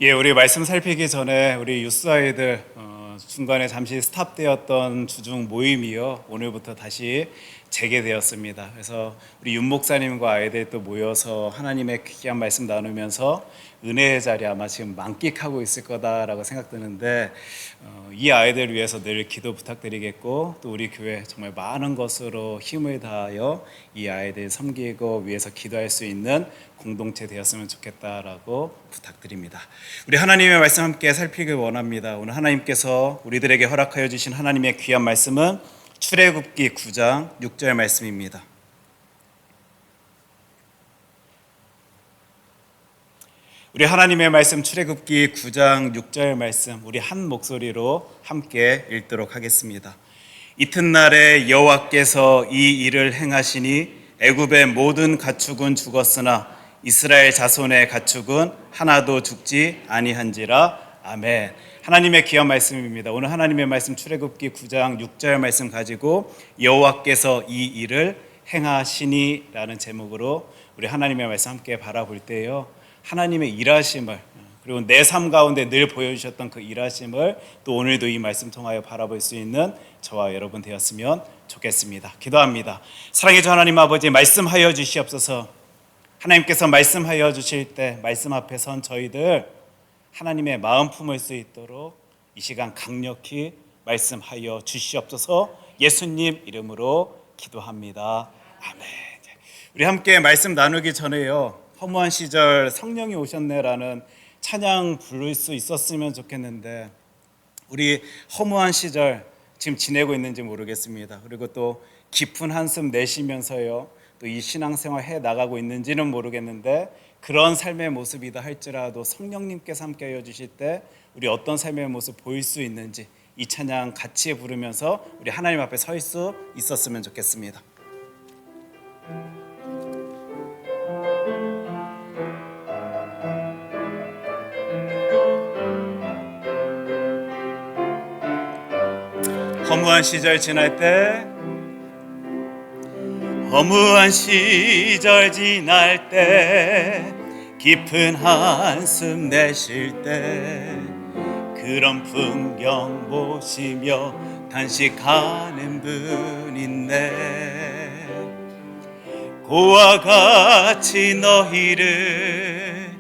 우리 말씀 살피기 전에 우리 유스 아이들 중간에 잠시 스탑되었던 주중 모임이요, 오늘부터 다시 재개되었습니다. 그래서 우리 윤 목사님과 아이들 또 모여서 하나님의 귀한 말씀 나누면서 은혜의 자리 아마 지금 만끽하고 있을 거다라고 생각드는데, 이 아이들을 위해서 늘 기도 부탁드리겠고, 또 우리 교회 정말 많은 것으로 힘을 다하여 이 아이들 섬기고 위해서 기도할 수 있는 공동체 되었으면 좋겠다라고 부탁드립니다. 우리 하나님의 말씀 함께 살피길 원합니다. 오늘 하나님께서 우리들에게 허락하여 주신 하나님의 귀한 말씀은 출애굽기 9장 6절 말씀입니다. 우리 하나님의 말씀 출애굽기 9장 6절 말씀 우리 한 목소리로 함께 읽도록 하겠습니다. 이튿날에 여호와께서 이 일을 행하시니 애굽의 모든 가축은 죽었으나 이스라엘 자손의 가축은 하나도 죽지 아니한지라. 아멘. 하나님의 귀한 말씀입니다. 오늘 하나님의 말씀 출애굽기 9장 6절 말씀 가지고 여호와께서 이 일을 행하시니 라는 제목으로 우리 하나님의 말씀 함께 바라볼 때요, 하나님의 일하심을, 그리고 내 삶 가운데 늘 보여주셨던 그 일하심을 또 오늘도 이 말씀 통하여 바라볼 수 있는 저와 여러분 되었으면 좋겠습니다. 기도합니다. 사랑의 주 하나님 아버지, 말씀하여 주시옵소서. 하나님께서 말씀하여 주실 때 말씀 앞에 선 저희들 하나님의 마음 품을 수 있도록 이 시간 강력히 말씀하여 주시옵소서. 예수님 이름으로 기도합니다. 아멘. 우리 함께 말씀 나누기 전에요, 허무한 시절 성령이 오셨네라는 찬양 부를 수 있었으면 좋겠는데, 우리 허무한 시절 지금 지내고 있는지 모르겠습니다. 그리고 또 깊은 한숨 내쉬면서요, 또 이 신앙생활 해 나가고 있는지는 모르겠는데, 그런 삶의 모습이다 할지라도 성령님께서 함께 해주실 때 우리 어떤 삶의 모습 보일 수 있는지 이 찬양 같이 부르면서 우리 하나님 앞에 설 수 있었으면 좋겠습니다. 허무한 시절 지날 때, 허무한 시절 지날 때, 깊은 한숨 내쉴 때, 그런 풍경 보시며 단식하는 분 있네. 고와 같이 너희를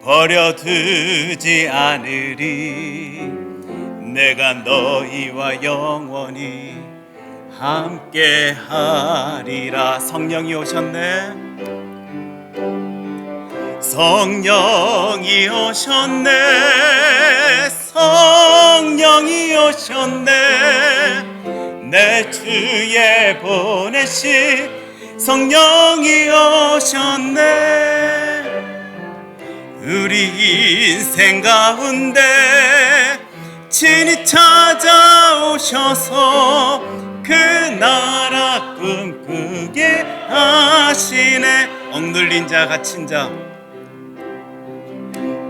버려두지 않으리. 내가 너희와 영원히 함께 하리라. 성령이 오셨네. 성령이 오셨네. 성령이 오셨네. 내 주에 보내신 성령이 오셨네. 우리 인생 가운데 친히 찾아오셔서 그 나라 꿈꾸게 하시네. 억눌린 자 갇힌 자,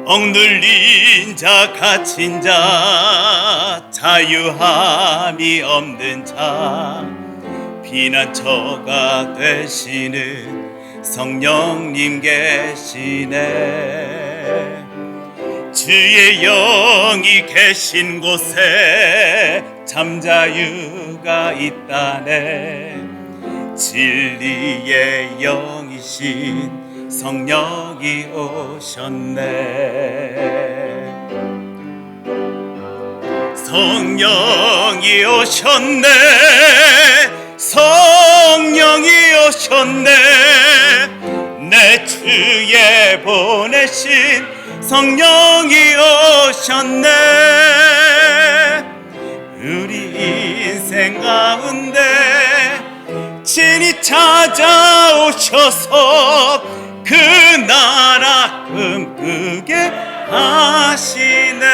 억눌린 자 갇힌 자, 자유함이 없는 자, 피난처가 되시는 성령님 계시네. 주의 영이 계신 곳에 잠자유가 있다네. 진리의 영이신 성령이 오셨네. 성령이 오셨네. 성령이 오셨네. 내 주에 보내신 성령이 오셨네. 우리 인생 가운데 친히 찾아오셔서 그 나라 꿈꾸게 하시네.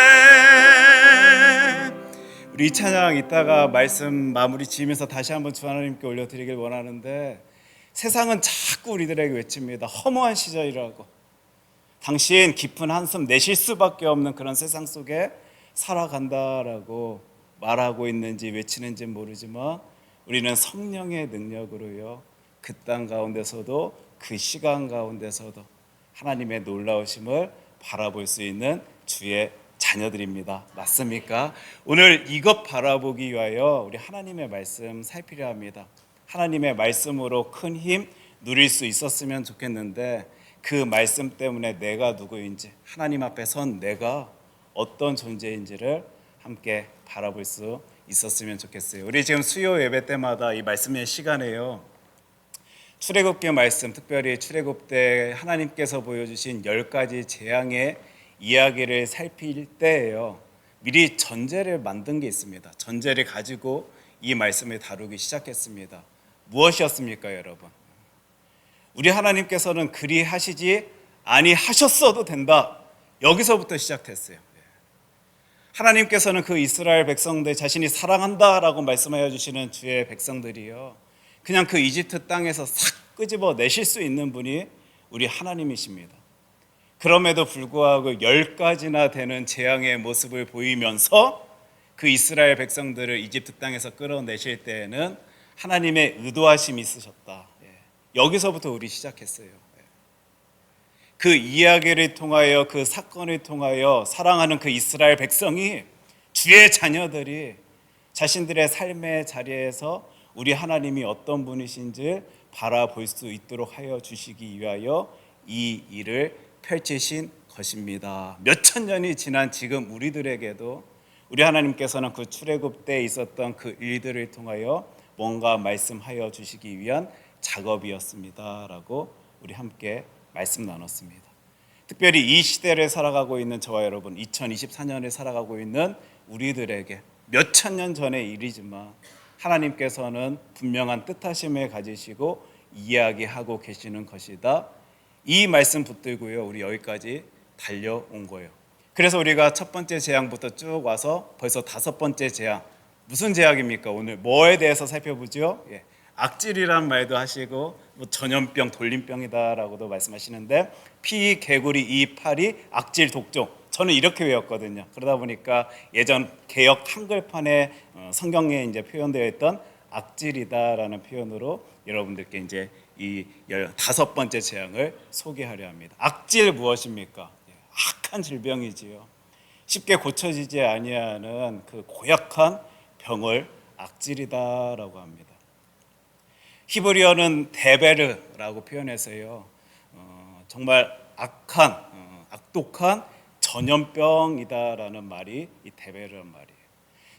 우리 이 찬양 이따가 말씀 마무리 지으면서 다시 한번 주 하나님께 올려드리길 원하는데, 세상은 자꾸 우리들에게 외칩니다. 허무한 시절이라고. 당신 깊은 한숨 내쉴 수밖에 없는 그런 세상 속에 살아간다라고 말하고 있는지 외치는지는 모르지만, 우리는 성령의 능력으로요, 그 땅 가운데서도 그 시간 가운데서도 하나님의 놀라우심을 바라볼 수 있는 주의 자녀들입니다. 맞습니까? 오늘 이것 바라보기 위하여 우리 하나님의 말씀 살피려 합니다. 하나님의 말씀으로 큰 힘 누릴 수 있었으면 좋겠는데 그 말씀 때문에 내가 누구인지, 하나님 앞에 선 내가 어떤 존재인지를 함께 바라볼 수 있었으면 좋겠어요. 우리 지금 수요 예배 때마다 이 말씀의 시간에요, 출애굽기 말씀, 특별히 출애굽 때 하나님께서 보여주신 10가지 재앙의 이야기를 살필 때예요, 미리 전제를 만든 게 있습니다. 전제를 가지고 이 말씀을 다루기 시작했습니다. 무엇이었습니까, 여러분? 우리 하나님께서는 그리 하시지 아니하셨어도 된다. 여기서부터 시작됐어요. 하나님께서는 그 이스라엘 백성들, 자신이 사랑한다라고 말씀하여 주시는 주의 백성들이요, 그냥 그 이집트 땅에서 싹 끄집어 내실 수 있는 분이 우리 하나님이십니다. 그럼에도 불구하고 10가지나 되는 재앙의 모습을 보이면서 그 이스라엘 백성들을 이집트 땅에서 끌어내실 때에는 하나님의 의도하심이 있으셨다. 여기서부터 우리 시작했어요. 그 이야기를 통하여, 그 사건을 통하여 사랑하는 그 이스라엘 백성이, 주의 자녀들이 자신들의 삶의 자리에서 우리 하나님이 어떤 분이신지 바라볼 수 있도록 하여 주시기 위하여 이 일을 펼치신 것입니다. 몇천 년이 지난 지금 우리들에게도 우리 하나님께서는 그 출애굽 때 있었던 그 일들을 통하여 뭔가 말씀하여 주시기 위한 작업이었습니다라고 우리 함께 말씀 나눴습니다. 특별히 이 시대를 살아가고 있는 저와 여러분, 2024년을 살아가고 있는 우리들에게 몇천 년 전의 일이지만 하나님께서는 분명한 뜻하심을 가지시고 이야기하고 계시는 것이다. 이 말씀 붙들고요, 우리 여기까지 달려온 거예요. 그래서 우리가 첫 번째 재앙부터 쭉 와서 벌써 5번째 재앙, 무슨 재앙입니까? 오늘 뭐에 대해서 살펴보죠? 악질이란 말도 하시고 전염병, 돌림병이다라고도 말씀하시는데, 피, 개구리, 이, 파리, 악질, 독종, 저는 이렇게 외웠거든요. 그러다 보니까 예전 개역 한글판에 성경에 이제 표현되어 있던 악질이다라는 표현으로 여러분들께 이제 이 5번째 재앙을 소개하려 합니다. 악질 무엇입니까? 악한 질병이지요. 쉽게 고쳐지지 아니하는 그 고약한 병을 악질이다라고 합니다. 히브리어는 데베르라고 표현해서요, 정말 악한, 악독한 전염병이다라는 말이 이 데베르란 말이에요.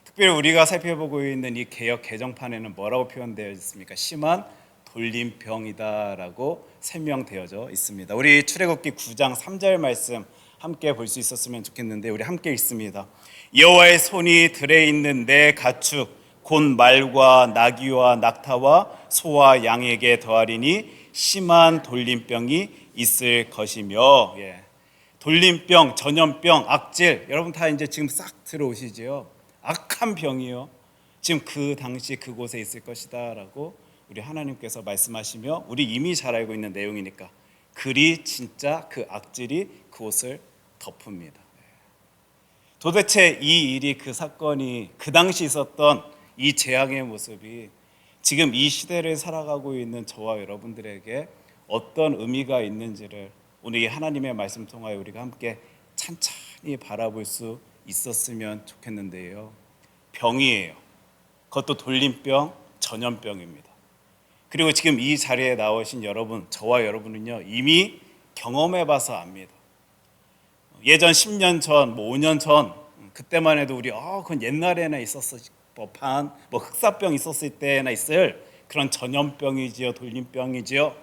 특별히 우리가 살펴보고 있는 이 개역 개정판에는 뭐라고 표현되어 있습니까? 심한 돌림병이다라고 설명되어져 있습니다. 우리 출애굽기 9장 3절 말씀 함께 볼 수 있었으면 좋겠는데, 우리 함께 읽습니다. 여호와의 손이 들에 있는 내 가축 곧 말과 나귀와 낙타와 소와 양에게 더하리니 심한 돌림병이 있을 것이며. 돌림병, 전염병, 악질, 여러분 다 이제 지금 싹 들어오시지요. 악한 병이요, 지금 그 당시 그곳에 있을 것이다라고 우리 하나님께서 말씀하시며, 우리 이미 잘 알고 있는 내용이니까 그리 진짜 그 악질이 그곳을 덮습니다. 도대체 이 일이, 그 사건이, 그 당시 있었던 이 재앙의 모습이 지금 이 시대를 살아가고 있는 저와 여러분들에게 어떤 의미가 있는지를 오늘 이 하나님의 말씀 통하여 우리가 함께 찬찬히 바라볼 수 있었으면 좋겠는데요. 병이에요. 그것도 돌림병, 전염병입니다. 그리고 지금 이 자리에 나오신 여러분, 저와 여러분은요, 이미 경험해봐서 압니다. 예전 10년 전, 5년 전, 그때만 해도 우리 그건 옛날에나 있었을 법한 흑사병 있었을 때나 있을 그런 전염병이지요, 돌림병이지요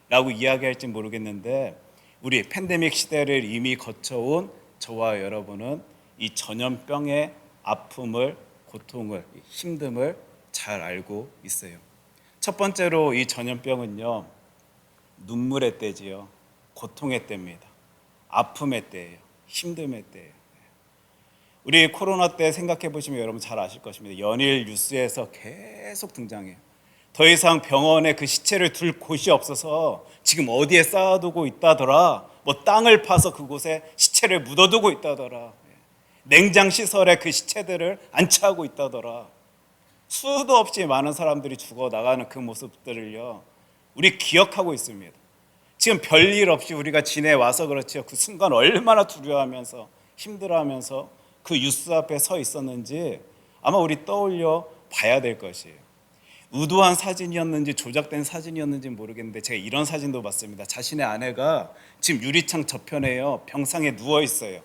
라고 이야기할지 모르겠는데, 우리 팬데믹 시대를 이미 거쳐온 저와 여러분은 이 전염병의 아픔을, 고통을, 힘듦을 잘 알고 있어요. 첫 번째로 이 전염병은요, 눈물의 때지요, 고통의 때입니다. 아픔의 때예요. 힘듦의 때예요. 우리 코로나 때 생각해 보시면 여러분 잘 아실 것입니다. 연일 뉴스에서 계속 등장해요. 더 이상 병원에 그 시체를 둘 곳이 없어서 지금 어디에 쌓아두고 있다더라, 땅을 파서 그곳에 시체를 묻어두고 있다더라, 냉장시설에 그 시체들을 안치하고 있다더라, 수도 없이 많은 사람들이 죽어나가는 그 모습들을요, 우리 기억하고 있습니다. 지금 별일 없이 우리가 지내와서 그렇죠. 그 순간 얼마나 두려워하면서 힘들어하면서 그 뉴스 앞에 서 있었는지 아마 우리 떠올려 봐야 될 것이에요. 의도한 사진이었는지 조작된 사진이었는지 모르겠는데 제가 이런 사진도 봤습니다. 자신의 아내가 지금 유리창 저편에요, 병상에 누워 있어요.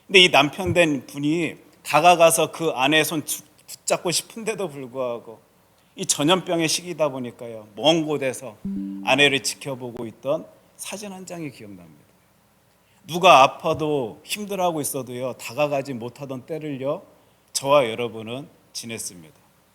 근데 이 남편 된 분이 다가가서 그 아내의 손 붙잡고 싶은데도 불구하고 이 전염병의 시기다 보니까요, 먼 곳에서 아내를 지켜보고 있던 사진 한 장이 기억납니다. 누가 아파도 힘들어하고 있어도요, 다가가지 못하던 때를요, 저와 여러분은 지냈습니다.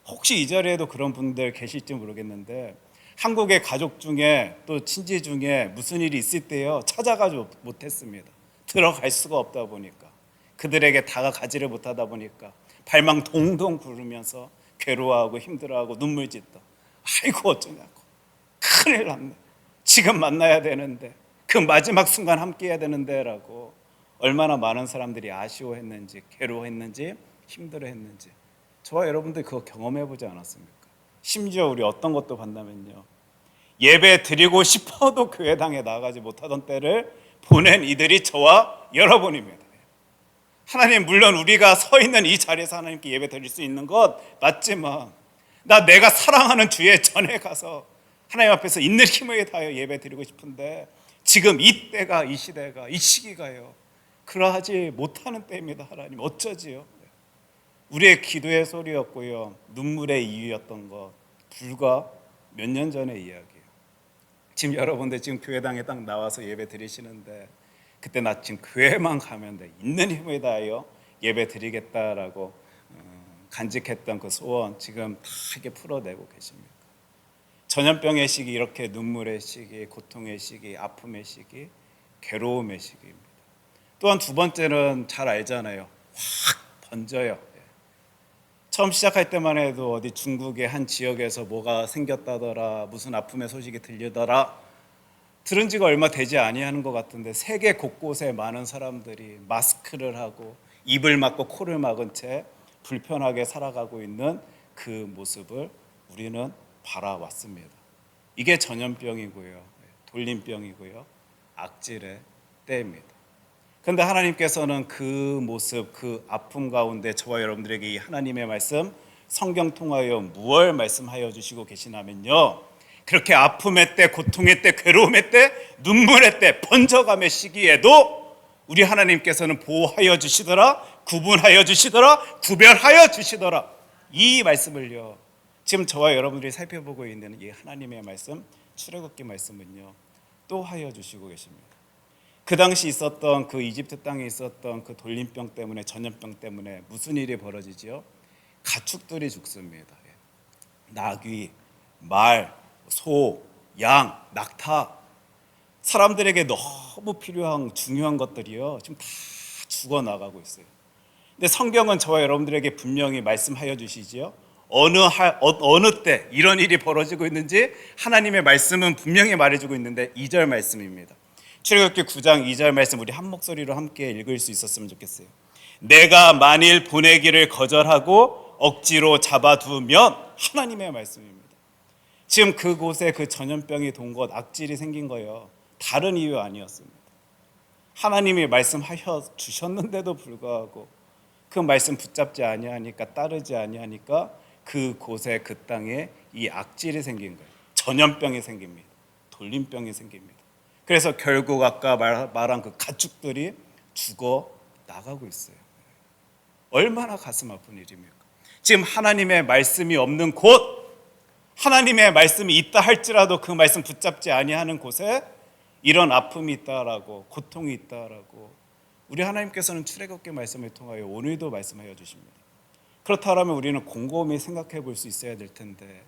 혹시 이 자리에도 그런 분들 계실지 모르겠는데, 한국의 가족 중에 또 친지 중에 무슨 일이 있을 때요, 찾아가지 못했습니다. 들어갈 수가 없다 보니까, 그들에게 다가가지를 못하다 보니까 발망 동동 구르면서 괴로워하고 힘들어하고 눈물 짓다. 아이고 어쩌냐고, 큰일 났네, 지금 만나야 되는데, 그 마지막 순간 함께 해야 되는데 라고 얼마나 많은 사람들이 아쉬워했는지, 괴로워했는지, 힘들어했는지 저와 여러분들 그거 경험해보지 않았습니까? 심지어 우리 어떤 것도 봤냐면요, 예배 드리고 싶어도 교회당에 나가지 못하던 때를 보낸 이들이 저와 여러분입니다. 하나님, 물론 우리가 서 있는 이 자리에서 하나님께 예배 드릴 수 있는 것 맞지만, 내가 사랑하는 주의 전에 가서 하나님 앞에서 있는 힘을 다하여 예배 드리고 싶은데 지금 이 때가, 이 시대가, 이 시기가요, 그러하지 못하는 때입니다. 하나님 어쩌지요? 우리의 기도의 소리였고요, 눈물의 이유였던 것 불과 몇 년 전의 이야기예요. 지금 여러분들 지금 교회당에 딱 나와서 예배 드리시는데, 그때 나 지금 교회만 가면 돼, 있는 힘을 다하여 예배 드리겠다라고 간직했던 그 소원 지금 다 이렇게 풀어내고 계십니까? 전염병의 시기, 이렇게 눈물의 시기, 고통의 시기, 아픔의 시기, 괴로움의 시기입니다. 또한 두 번째는 잘 알잖아요, 확 번져요. 처음 시작할 때만 해도 어디 중국의 한 지역에서 뭐가 생겼다더라, 무슨 아픔의 소식이 들리더라, 들은 지가 얼마 되지 아니하는 것 같은데 세계 곳곳에 많은 사람들이 마스크를 하고 입을 막고 코를 막은 채 불편하게 살아가고 있는 그 모습을 우리는 바라왔습니다. 이게 전염병이고요, 돌림병이고요, 악질의 때입니다. 그런데 하나님께서는 그 모습, 그 아픔 가운데 저와 여러분들에게 이 하나님의 말씀, 성경 통하여 무엇을 말씀하여 주시고 계시냐면요, 그렇게 아픔의 때, 고통의 때, 괴로움의 때, 눈물의 때, 번져감의 시기에도 우리 하나님께서는 보호하여 주시더라, 구분하여 주시더라, 구별하여 주시더라. 이 말씀을요, 지금 저와 여러분들이 살펴보고 있는 이 하나님의 말씀, 출애굽기 말씀은요, 또 하여 주시고 계십니다. 그 당시 있었던 그 이집트 땅에 있었던 그 돌림병 때문에, 전염병 때문에 무슨 일이 벌어지지요? 가축들이 죽습니다. 나귀, 말, 소, 양, 낙타, 사람들에게 너무 필요한 중요한 것들이요, 지금 다 죽어나가고 있어요. 근데 성경은 저와 여러분들에게 분명히 말씀하여 주시지요, 어느 때 이런 일이 벌어지고 있는지 하나님의 말씀은 분명히 말해주고 있는데 2절 말씀입니다. 출애굽기 9장 2절 말씀, 우리 한 목소리로 함께 읽을 수 있었으면 좋겠어요. 내가 만일 보내기를 거절하고 억지로 잡아두면, 하나님의 말씀입니다. 지금 그곳에 그 전염병이 돈 것, 악질이 생긴 거예요, 다른 이유 아니었습니다. 하나님이 말씀하여 주셨는데도 불구하고 그 말씀 붙잡지 아니하니까, 따르지 아니하니까 그곳에, 그 땅에 이 악질이 생긴 거예요. 전염병이 생깁니다. 돌림병이 생깁니다. 그래서 결국 아까 말한 그 가축들이 죽어 나가고 있어요. 얼마나 가슴 아픈 일입니까? 지금 하나님의 말씀이 없는 곳, 하나님의 말씀이 있다 할지라도 그 말씀 붙잡지 아니하는 곳에 이런 아픔이 있다라고, 고통이 있다라고 우리 하나님께서는 출애굽기 말씀을 통하여 오늘도 말씀하여 주십니다. 그렇다면 우리는 곰곰이 생각해 볼 수 있어야 될 텐데,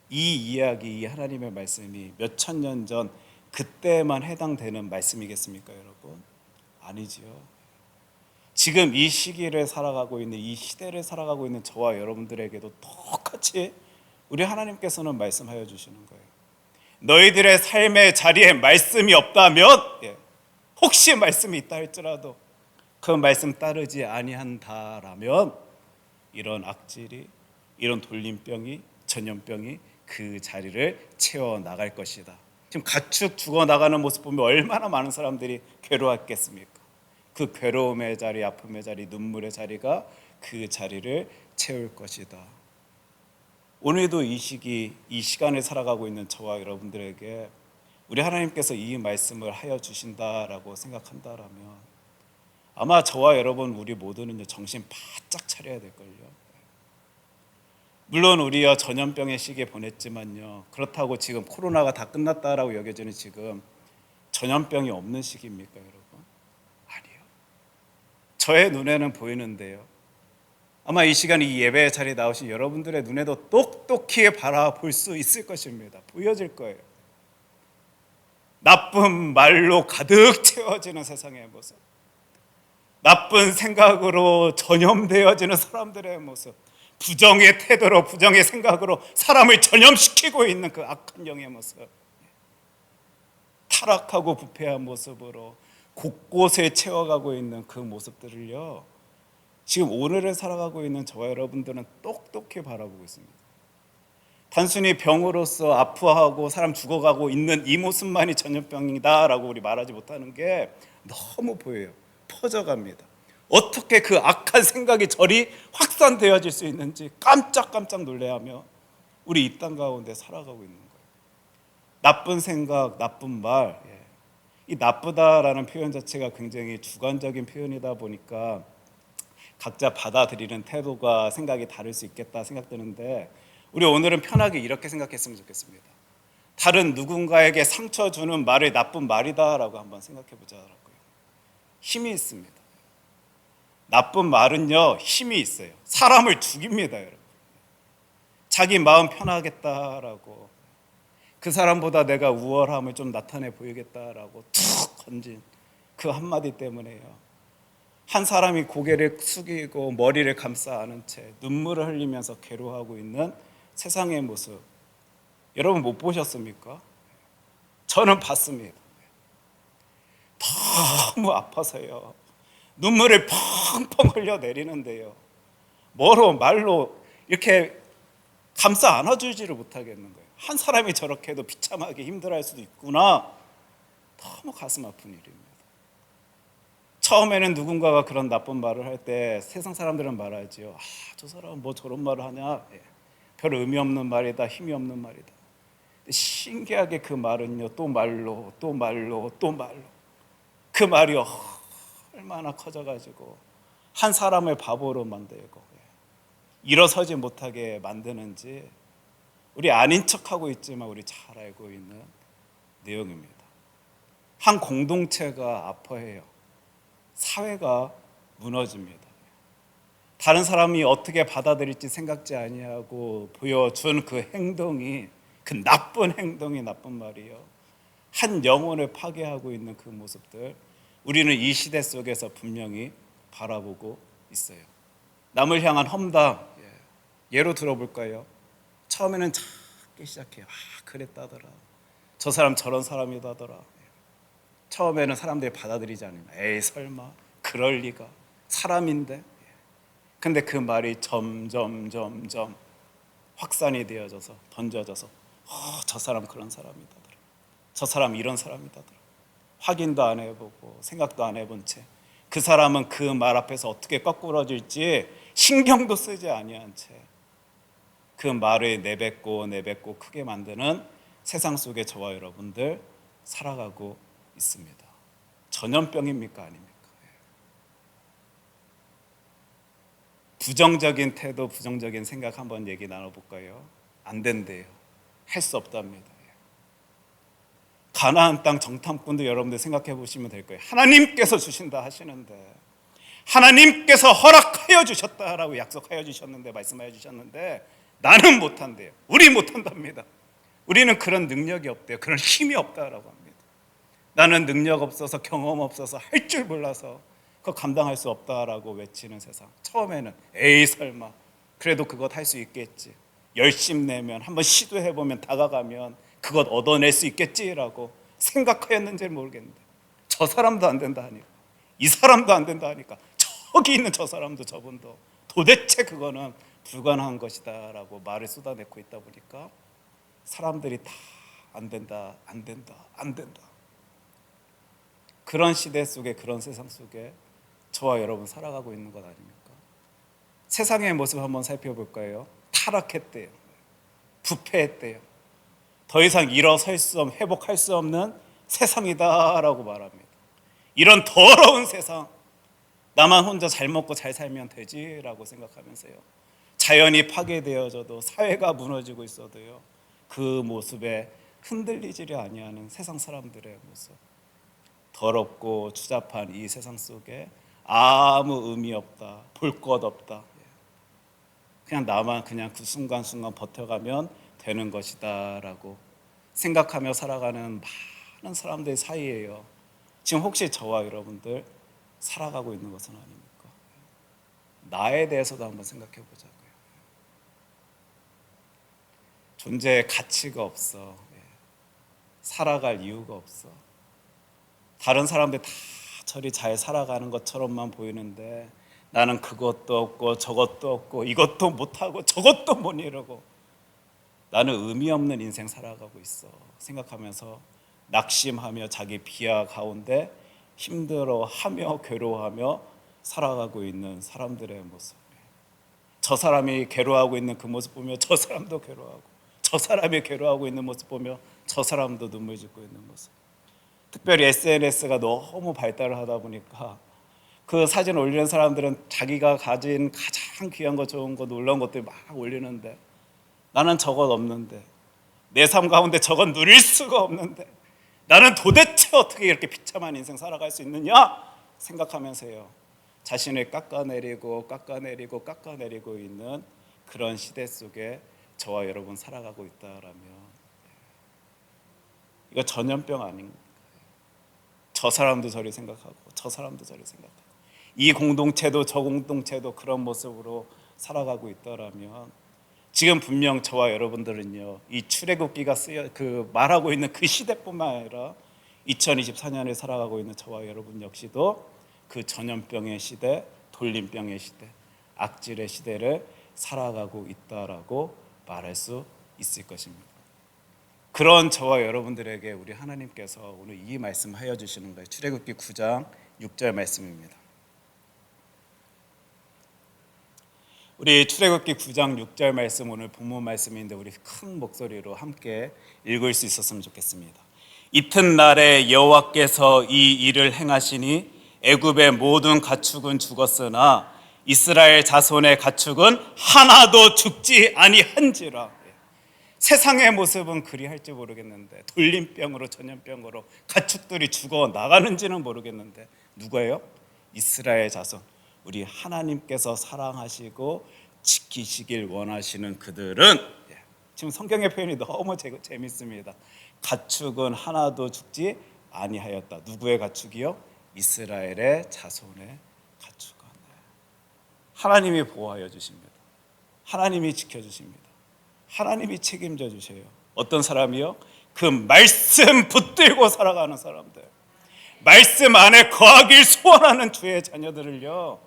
이 이야기, 이 하나님의 말씀이 몇 천 년 전 그때만 해당되는 말씀이겠습니까, 여러분? 아니지요. 지금 이 시기를 살아가고 있는, 이 시대를 살아가고 있는 저와 여러분들에게도 똑같이 우리 하나님께서는 말씀하여 주시는 거예요. 너희들의 삶의 자리에 말씀이 없다면, 혹시 말씀이 있다 할지라도 그 말씀 따르지 아니한다라면 이런 악질이, 이런 돌림병이, 전염병이 그 자리를 채워 나갈 것이다. 지금 가축 죽어 나가는 모습 보면 얼마나 많은 사람들이 괴로웠겠습니까? 그 괴로움의 자리, 아픔의 자리, 눈물의 자리가 그 자리를 채울 것이다. 오늘도 이 시기, 이 시간을 살아가고 있는 저와 여러분들에게 우리 하나님께서 이 말씀을 하여 주신다라고 생각한다라면 아마 저와 여러분 우리 모두는 정신 바짝 차려야 될걸요. 물론 우리가 전염병의 시기에 보냈지만요, 그렇다고 지금 코로나가 다 끝났다라고 여겨지는 지금 전염병이 없는 시기입니까, 여러분? 아니요. 저의 눈에는 보이는데요, 아마 이 시간 이 예배 자리에 나오신 여러분들의 눈에도 똑똑히 바라볼 수 있을 것입니다. 보여질 거예요. 나쁜 말로 가득 채워지는 세상의 모습, 나쁜 생각으로 전염되어지는 사람들의 모습, 부정의 태도로, 부정의 생각으로 사람을 전염시키고 있는 그 악한 영의 모습, 타락하고 부패한 모습으로 곳곳에 채워가고 있는 그 모습들을요, 지금 오늘을 살아가고 있는 저와 여러분들은 똑똑히 바라보고 있습니다. 단순히 병으로서 아파하고 사람 죽어가고 있는 이 모습만이 전염병이다라고 우리 말하지 못하는 게 너무 보여요. 퍼져갑니다. 어떻게 그 악한 생각이 저리 확산되어질 수 있는지 깜짝깜짝 놀래하며 우리 이 땅 가운데 살아가고 있는 거예요. 나쁜 생각, 나쁜 말, 이 나쁘다라는 표현 자체가 굉장히 주관적인 표현이다 보니까 각자 받아들이는 태도가 생각이 다를 수 있겠다 생각되는데, 우리 오늘은 편하게 이렇게 생각했으면 좋겠습니다. 다른 누군가에게 상처 주는 말이 나쁜 말이다라고 한번 생각해 보자고요. 힘이 있습니다. 나쁜 말은요, 힘이 있어요. 사람을 죽입니다, 여러분. 자기 마음 편하겠다라고, 그 사람보다 내가 우월함을 좀 나타내 보이겠다라고 툭 던진 그 한마디 때문에요, 한 사람이 고개를 숙이고 머리를 감싸 안은 채 눈물을 흘리면서 괴로워하고 있는 세상의 모습, 여러분 못 보셨습니까? 저는 봤습니다. 너무 아파서요, 눈물을 펑펑 흘려내리는데요, 뭐로 말로 이렇게 감싸 안아주지를 못하겠는 거예요. 한 사람이 저렇게 해도 비참하게 힘들어할 수도 있구나. 너무 가슴 아픈 일입니다. 처음에는 누군가가 그런 나쁜 말을 할 때 세상 사람들은 말하지요, 저 사람은 뭐 저런 말을 하냐, 별 의미 없는 말이다, 힘이 없는 말이다. 신기하게 그 말은요, 또 말로 또 말로 또 말로 그 말이 얼마나 커져가지고 한 사람을 바보로 만들고 일어서지 못하게 만드는지 우리 아닌 척하고 있지만 우리 잘 알고 있는 내용입니다. 한 공동체가 아파해요. 사회가 무너집니다. 다른 사람이 어떻게 받아들일지 생각지 아니하고 보여준 그 행동이, 그 나쁜 행동이, 나쁜 말이요, 한 영혼을 파괴하고 있는 그 모습들, 우리는 이 시대 속에서 분명히 바라보고 있어요. 남을 향한 험담, 예로 들어볼까요? 처음에는 작게 시작해요. 그랬다더라, 저 사람 저런 사람이다더라. 처음에는 사람들이 받아들이지 않으면 에이 설마 그럴 리가, 사람인데. 근데 그 말이 점점 확산이 되어져서 던져져서 저 사람 그런 사람이다더라, 저 사람 이런 사람이다더라. 확인도 안 해보고 생각도 안 해본 채 그 사람은 그 말 앞에서 어떻게 거꾸러질지 신경도 쓰지 아니한 채 그 말을 내뱉고 크게 만드는 세상 속에 저와 여러분들 살아가고 있습니다. 전염병입니까, 아닙니까? 부정적인 태도, 부정적인 생각 한번 얘기 나눠볼까요? 안 된대요. 할 수 없답니다. 가나안 땅 정탐꾼도 여러분들 생각해 보시면 될 거예요. 하나님께서 주신다 하시는데, 하나님께서 허락하여 주셨다라고 약속하여 주셨는데, 말씀하여 주셨는데 나는 못한대요. 우리 못한답니다. 우리는 그런 능력이 없대요. 그런 힘이 없다라고 합니다. 나는 능력 없어서, 경험 없어서, 할 줄 몰라서 그거 감당할 수 없다라고 외치는 세상. 처음에는 에이 설마 그래도 그것 할 수 있겠지, 열심 내면 한번 시도해보면 다가가면 그것 얻어낼 수 있겠지라고 생각하였는지는 모르겠는데, 저 사람도 안 된다 하니까, 이 사람도 안 된다 하니까, 저기 있는 저 사람도 저분도 도대체 그거는 불가능한 것이다 라고 말을 쏟아내고 있다 보니까 사람들이 다 안 된다. 그런 시대 속에, 그런 세상 속에 저와 여러분 살아가고 있는 것 아닙니까? 세상의 모습 한번 살펴볼까요? 타락했대요. 부패했대요. 더 이상 일어설 수 없는, 회복할 수 없는 세상이다라고 말합니다. 이런 더러운 세상, 나만 혼자 잘 먹고 잘 살면 되지라고 생각하면서요, 자연이 파괴되어져도 사회가 무너지고 있어도요, 그 모습에 흔들리지를 아니하는 세상 사람들의 모습, 더럽고 추잡한 이 세상 속에 아무 의미 없다, 볼 것 없다, 그냥 나만 그냥 그 순간순간 버텨가면 되는 것이다 라고 생각하며 살아가는 많은 사람들 사이에요, 지금 혹시 저와 여러분들 살아가고 있는 것은 아닙니까? 나에 대해서도 한번 생각해 보자고요. 존재의 가치가 없어. 살아갈 이유가 없어. 다른 사람들 다 저리 잘 살아가는 것처럼만 보이는데 나는 그것도 없고 저것도 없고 이것도 못하고 저것도 못 이루고 나는 의미 없는 인생 살아가고 있어 생각하면서 낙심하며 자기 비하 가운데 힘들어하며 괴로워하며 살아가고 있는 사람들의 모습, 저 사람이 괴로워하고 있는 그 모습 보며 저 사람도 괴로워하고, 저 사람이 괴로워하고 있는 모습 보며 저 사람도 눈물 짓고 있는 모습. 특별히 SNS가 너무 발달을 하다 보니까 그 사진 올리는 사람들은 자기가 가진 가장 귀한 거, 좋은 거, 놀라운 것들 막 올리는데 나는 저것 없는데, 내 삶 가운데 저건 누릴 수가 없는데 나는 도대체 어떻게 이렇게 비참한 인생 살아갈 수 있느냐 생각하면서요, 자신을 깎아내리고 있는 그런 시대 속에 저와 여러분 살아가고 있다라면 이거 전염병 아닌가요? 저 사람도 저리 생각하고 저 사람도 저리 생각하고 이 공동체도 저 공동체도 그런 모습으로 살아가고 있다라면 지금 분명 저와 여러분들은요, 이 출애굽기가 말하고 있는 그 시대뿐만 아니라 2024년에 살아가고 있는 저와 여러분 역시도 그 전염병의 시대, 돌림병의 시대, 악질의 시대를 살아가고 있다라고 말할 수 있을 것입니다. 그런 저와 여러분들에게 우리 하나님께서 오늘 이 말씀하여 주시는 거예요. 출애굽기 9장 6절 말씀입니다. 우리 출애굽기 9장 6절 말씀, 오늘 본문 말씀인데 우리 큰 목소리로 함께 읽을 수 있었으면 좋겠습니다. 이튿날에 여호와께서 이 일을 행하시니 애굽의 모든 가축은 죽었으나 이스라엘 자손의 가축은 하나도 죽지 아니한지라. 세상의 모습은 그리할지 모르겠는데 돌림병으로 전염병으로 가축들이 죽어 나가는지는 모르겠는데 누구예요? 이스라엘 자손, 우리 하나님께서 사랑하시고 지키시길 원하시는 그들은, 지금 성경의 표현이 너무 재밌습니다. 가축은 하나도 죽지 아니하였다. 누구의 가축이요? 이스라엘의 자손의 가축은. 하나님이 보호하여 주십니다. 하나님이 지켜주십니다. 하나님이 책임져 주셔요. 어떤 사람이요? 그 말씀 붙들고 살아가는 사람들, 말씀 안에 거하길 소원하는 주의 자녀들을요,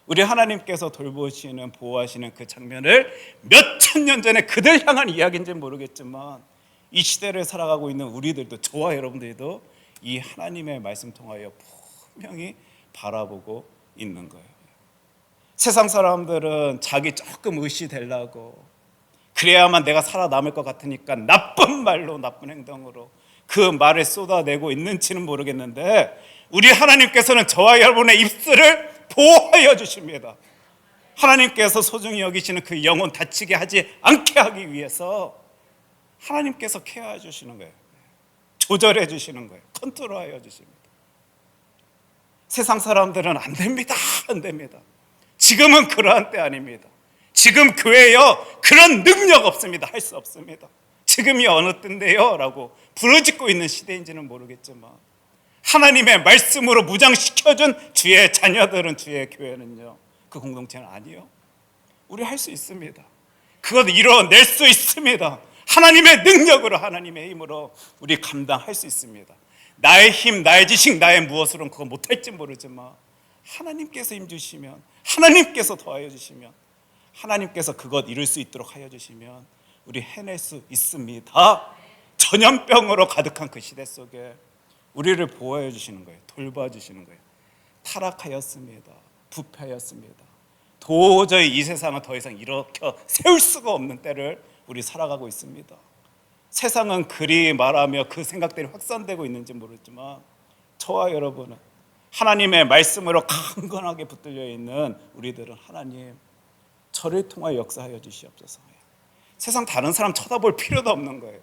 우리 하나님께서 돌보시는, 보호하시는 그 장면을 몇천 년 전에 그들 향한 이야기인지는 모르겠지만 이 시대를 살아가고 있는 우리들도, 저와 여러분들도 이 하나님의 말씀 통하여 분명히 바라보고 있는 거예요. 세상 사람들은 자기 조금 의시되려고, 그래야만 내가 살아남을 것 같으니까 나쁜 말로, 나쁜 행동으로 그 말을 쏟아내고 있는지는 모르겠는데 우리 하나님께서는 저와 여러분의 입술을 보호하여 주십니다. 하나님께서 소중히 여기시는 그 영혼 다치게 하지 않게 하기 위해서 하나님께서 케어해 주시는 거예요. 조절해 주시는 거예요. 컨트롤하여 주십니다. 세상 사람들은 안 됩니다. 안 됩니다. 지금은 그러한 때 아닙니다. 지금 교회요, 그런 능력 없습니다. 할 수 없습니다. 지금이 어느 때인데요? 라고 부르짖고 있는 시대인지는 모르겠지만 하나님의 말씀으로 무장시켜준 주의 자녀들은, 주의 교회는요, 그 공동체는 아니요, 우리 할 수 있습니다. 그것 이뤄낼 수 있습니다. 하나님의 능력으로, 하나님의 힘으로 우리 감당할 수 있습니다. 나의 힘, 나의 지식, 나의 무엇으로는 그거 못할지 모르지만 하나님께서 힘 주시면, 하나님께서 도와여 주시면, 하나님께서 그것 이룰 수 있도록 하여 주시면 우리 해낼 수 있습니다. 전염병으로 가득한 그 시대 속에 우리를 보호해 주시는 거예요. 돌봐 주시는 거예요. 타락하였습니다. 부패하였습니다. 도저히 이 세상은 더 이상 일으켜 세울 수가 없는 때를 우리 살아가고 있습니다. 세상은 그리 말하며 그 생각들이 확산되고 있는지 모르지만 저와 여러분은 하나님의 말씀으로 강건하게 붙들려 있는 우리들은 하나님 저를 통하여 역사하여 주시옵소서. 세상 다른 사람 쳐다볼 필요도 없는 거예요.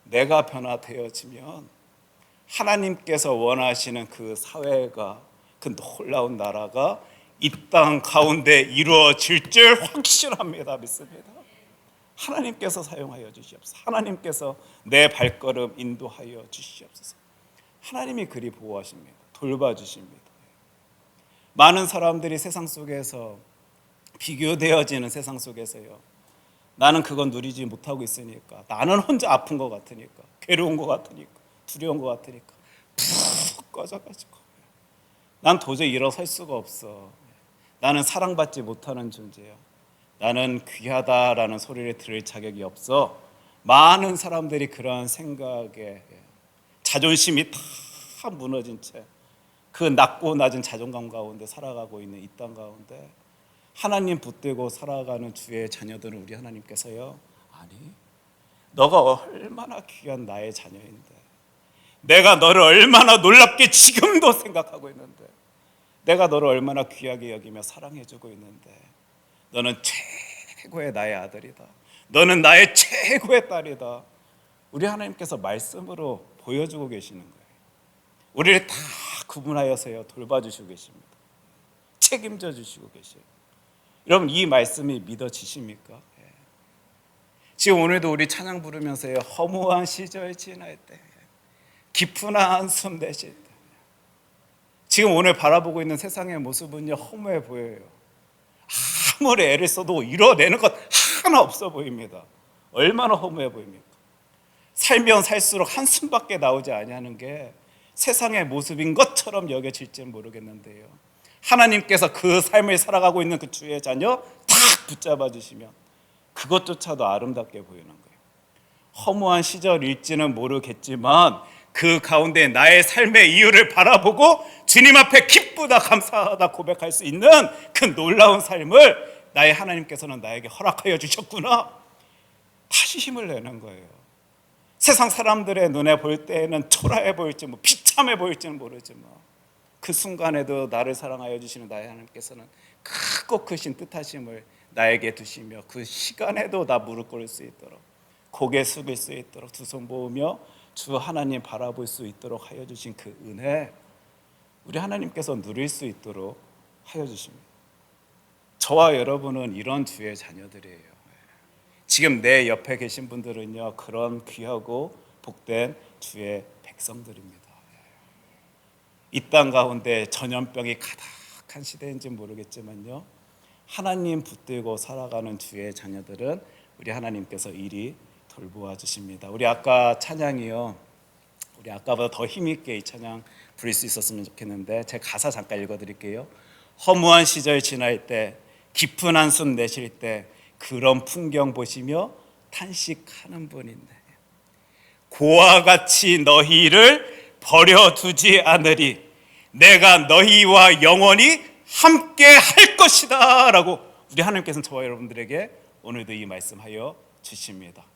내가 변화되어지면 하나님께서 원하시는 그 사회가, 그 놀라운 나라가 이 땅 가운데 이루어질 줄 확실합니다. 믿습니다. 하나님께서 사용하여 주시옵소서. 하나님께서 내 발걸음 인도하여 주시옵소서. 하나님이 그리 보호하십니다. 돌봐주십니다. 많은 사람들이 세상 속에서 비교되어지는 세상 속에서요, 나는 그건 누리지 못하고 있으니까, 나는 혼자 아픈 것 같으니까, 괴로운 것 같으니까, 두려운 것 같으니까 푹 꺼져가지고 난 도저히 일어설 수가 없어, 나는 사랑받지 못하는 존재야, 나는 귀하다라는 소리를 들을 자격이 없어. 많은 사람들이 그러한 생각에 자존심이 다 무너진 채 그 낮고 낮은 자존감 가운데 살아가고 있는 이 땅 가운데 하나님 붙들고 살아가는 주의 자녀들은 우리 하나님께서요, 아니, 너가 얼마나 귀한 나의 자녀인데, 내가 너를 얼마나 놀랍게 지금도 생각하고 있는데, 내가 너를 얼마나 귀하게 여기며 사랑해주고 있는데, 너는 최고의 나의 아들이다, 너는 나의 최고의 딸이다. 우리 하나님께서 말씀으로 보여주고 계시는 거예요. 우리를 다 구분하여서요 돌봐주시고 계십니다. 책임져 주시고 계세요. 여러분, 이 말씀이 믿어지십니까? 지금 오늘도 우리 찬양 부르면서요, 허무한 시절 지날 때, 깊은 한숨 내쉴 때, 지금 오늘 바라보고 있는 세상의 모습은요 허무해 보여요. 아무리 애를 써도 이뤄내는 것 하나 없어 보입니다. 얼마나 허무해 보입니까? 살면 살수록 한숨밖에 나오지 아니하는 게 세상의 모습인 것처럼 여겨질지는 모르겠는데요, 하나님께서 그 삶을 살아가고 있는 그 주의 자녀 딱 붙잡아 주시면 그것조차도 아름답게 보이는 거예요. 허무한 시절일지는 모르겠지만 그 가운데 나의 삶의 이유를 바라보고 주님 앞에 기쁘다 감사하다 고백할 수 있는 그 놀라운 삶을 나의 하나님께서는 나에게 허락하여 주셨구나. 다시 힘을 내는 거예요. 세상 사람들의 눈에 볼 때에는 초라해 보일지 비참해 보일지는 모르지만 그 순간에도 나를 사랑하여 주시는 나의 하나님께서는 크고 크신 뜻하심을 나에게 두시며 그 시간에도 나 무릎 꿇을 수 있도록, 고개 숙일 수 있도록, 두 손 모으며 주 하나님 바라볼 수 있도록 하여 주신 그 은혜, 우리 하나님께서 누릴 수 있도록 하여 주십니다. 저와 여러분은 이런 주의 자녀들이에요. 지금 내 옆에 계신 분들은요 그런 귀하고 복된 주의 백성들입니다. 이 땅 가운데 전염병이 가득한 시대인지 모르겠지만요, 하나님 붙들고 살아가는 주의 자녀들은 우리 하나님께서 이리 돌보아 주십니다. 우리 아까 찬양이요, 우리 아까보다 더 힘있게 이 찬양 부를 수 있었으면 좋겠는데, 제 가사 잠깐 읽어드릴게요. 허무한 시절 지날 때, 깊은 한숨 내쉴 때, 그런 풍경 보시며 탄식하는 분인데, 고와 같이 너희를 버려두지 않으리, 내가 너희와 영원히 함께 할 것이다 라고 우리 하나님께서는 저와 여러분들에게 오늘도 이 말씀하여 주십니다.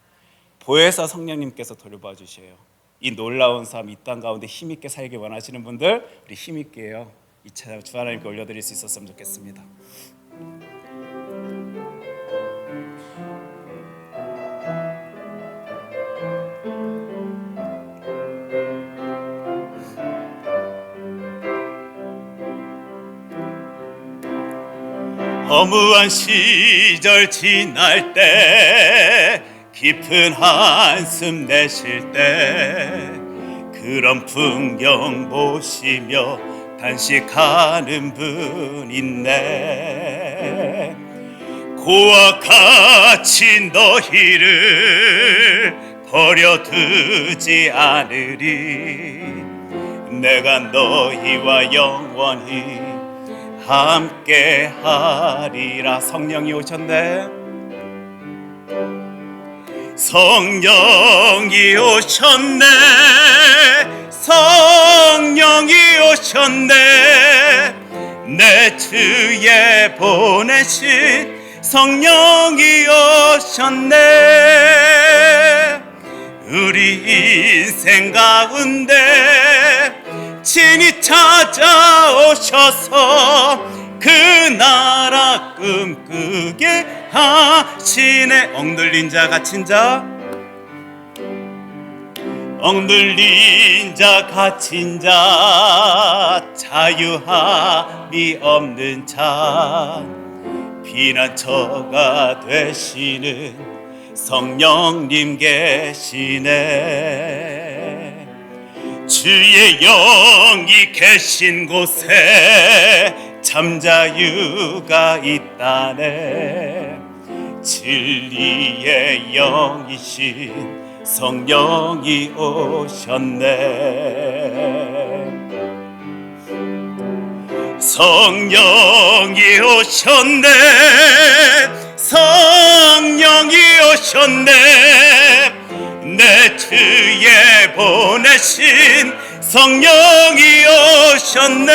보혜사 성령님께서 돌봐 주셔요. 이 놀라운 삶, 이 땅 가운데 힘있게 살기 원하시는 분들, 우리 힘있게요 이 찬양 주 하나님께 올려드릴 수 있었으면 좋겠습니다. 허무한 시절 지날 때, 깊은 한숨 내쉴 때, 그런 풍경 보시며 탄식하는 분 있네. 고와 같이 너희를 버려두지 않으리, 내가 너희와 영원히 함께 하리라. 성령이 오셨네, 성령이 오셨네, 성령이 오셨네, 내 주에 보내신 성령이 오셨네. 우리 인생 가운데 친히 찾아오셔서 그 나라 꿈꾸게 하시네. 억눌린 자 갇힌 자, 억눌린 자 갇힌 자, 자유함이 없는 자, 피난처가 되시는 성령님 계시네. 주의 영이 계신 곳에 잠자유가 있다네. 진리의 영이신 성령이 오셨네. 성령이 오셨네. 성령이 오셨네. 내 주에 보내신 성령이 오셨네.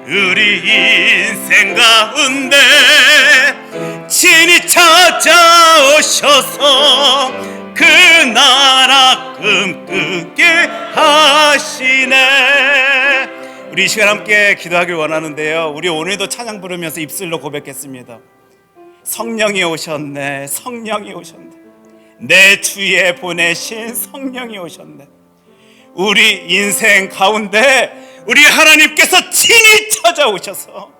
우리 인생 가운데 친히 찾아오셔서 그 나라 꿈꾸게 하시네. 우리 이 시간 함께 기도하길 원하는데요, 우리 오늘도 찬양 부르면서 입술로 고백했습니다. 성령이 오셨네. 성령이 오셨네. 내 주에 보내신 성령이 오셨네. 우리 인생 가운데 우리 하나님께서 친히 찾아오셔서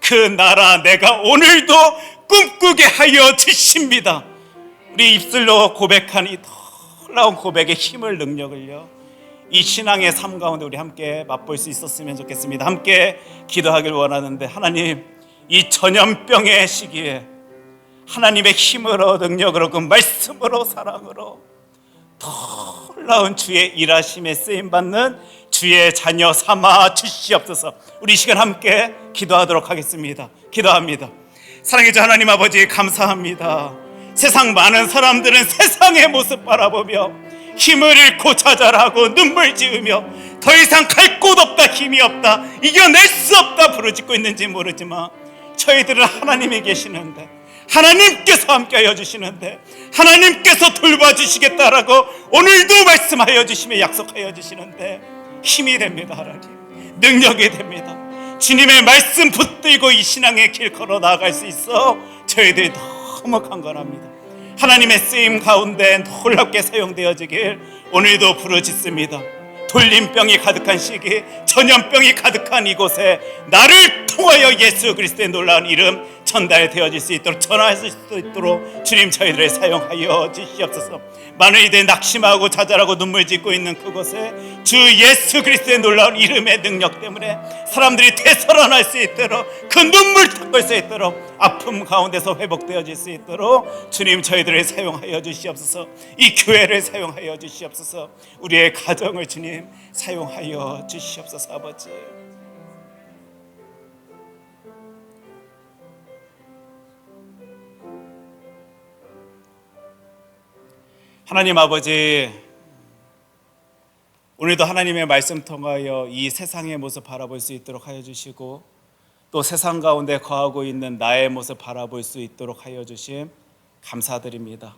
그 나라 내가 오늘도 꿈꾸게 하여 주십니다. 우리 입술로 고백한 이 놀라운 고백의 힘을, 능력을요, 이 신앙의 삶 가운데 우리 함께 맛볼 수 있었으면 좋겠습니다. 함께 기도하길 원하는데, 하나님, 이 전염병의 시기에 하나님의 힘으로, 능력으로, 그 말씀으로, 사랑으로 놀라운 주의 일하심에 쓰임받는 주의 자녀 삼아 주시옵소서. 우리 이 시간 함께 기도하도록 하겠습니다. 기도합니다. 사랑의 주 하나님 아버지, 감사합니다. 세상 많은 사람들은 세상의 모습 바라보며 힘을 잃고 좌절하고 눈물 지으며 더 이상 갈 곳 없다, 힘이 없다, 이겨낼 수 없다 부르짖고 있는지 모르지만 저희들은 하나님이 계시는데, 하나님께서 함께하여 주시는데, 하나님께서 돌봐주시겠다라고 오늘도 말씀하여 주시며 약속하여 주시는데 힘이 됩니다. 하나님, 능력이 됩니다. 주님의 말씀 붙들고 이 신앙의 길 걸어 나아갈 수 있어 저희들이 너무 강건합니다. 하나님의 쓰임 가운데 놀랍게 사용되어지길 오늘도 부르짖습니다. 돌림병이 가득한 시기, 전염병이 가득한 이곳에 나를 통하여 예수 그리스도의 놀라운 이름 전달되어질 수 있도록, 전할 수 있도록 주님 저희들을 사용하여 주시옵소서. 많은 이들 낙심하고 좌절하고 눈물 짓고 있는 그곳에 주 예수 그리스도의 놀라운 이름의 능력 때문에 사람들이 되살아날 수 있도록, 그 눈물 닦을 수 있도록, 아픔 가운데서 회복되어질 수 있도록 주님 저희들을 사용하여 주시옵소서. 이 교회를 사용하여 주시옵소서. 우리의 가정을 주님 사용하여 주시옵소서. 아버지, 하나님 아버지, 오늘도 하나님의 말씀 통하여 이 세상의 모습 바라볼 수 있도록 하여 주시고, 또 세상 가운데 거하고 있는 나의 모습 바라볼 수 있도록 하여 주심 감사드립니다.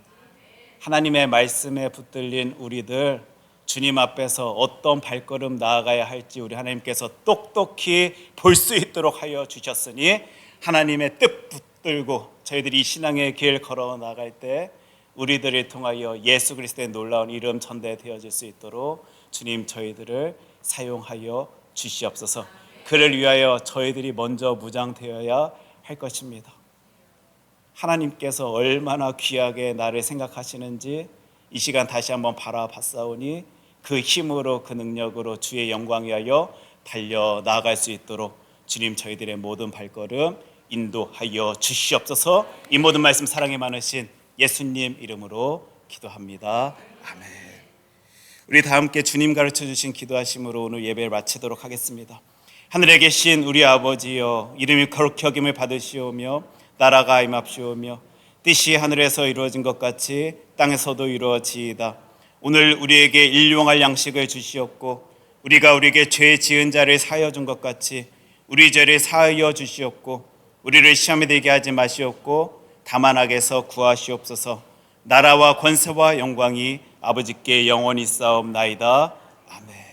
하나님의 말씀에 붙들린 우리들, 주님 앞에서 어떤 발걸음 나아가야 할지 우리 하나님께서 똑똑히 볼 수 있도록 하여 주셨으니, 하나님의 뜻 붙들고 저희들이 이 신앙의 길 걸어 나갈 때 우리들을 통하여 예수 그리스도의 놀라운 이름 전달되어질 수 있도록 주님 저희들을 사용하여 주시옵소서. 그를 위하여 저희들이 먼저 무장되어야 할 것입니다. 하나님께서 얼마나 귀하게 나를 생각하시는지 이 시간 다시 한번 바라봤사오니, 그 힘으로, 그 능력으로 주의 영광 위하여 달려나갈 수 있도록 주님 저희들의 모든 발걸음 인도하여 주시옵소서. 이 모든 말씀 사랑이 많으신 예수님 이름으로 기도합니다. 아멘. 우리 다 함께 주님 가르쳐 주신 기도하심으로 오늘 예배를 마치도록 하겠습니다. 하늘에 계신 우리 아버지여, 이름이 거룩히 여김을 받으시오며 나라가 임합시오며 뜻이 하늘에서 이루어진 것 같이 땅에서도 이루어지이다. 오늘 우리에게 일용할 양식을 주시옵고 우리가 우리에게 죄 지은 자를 사하여 준 것 같이 우리 죄를 사하여 주시옵고 우리를 시험에 들게 하지 마시옵고 다만 악에서 구하시옵소서. 나라와 권세와 영광이 아버지께 영원히 있사옵나이다. 아멘.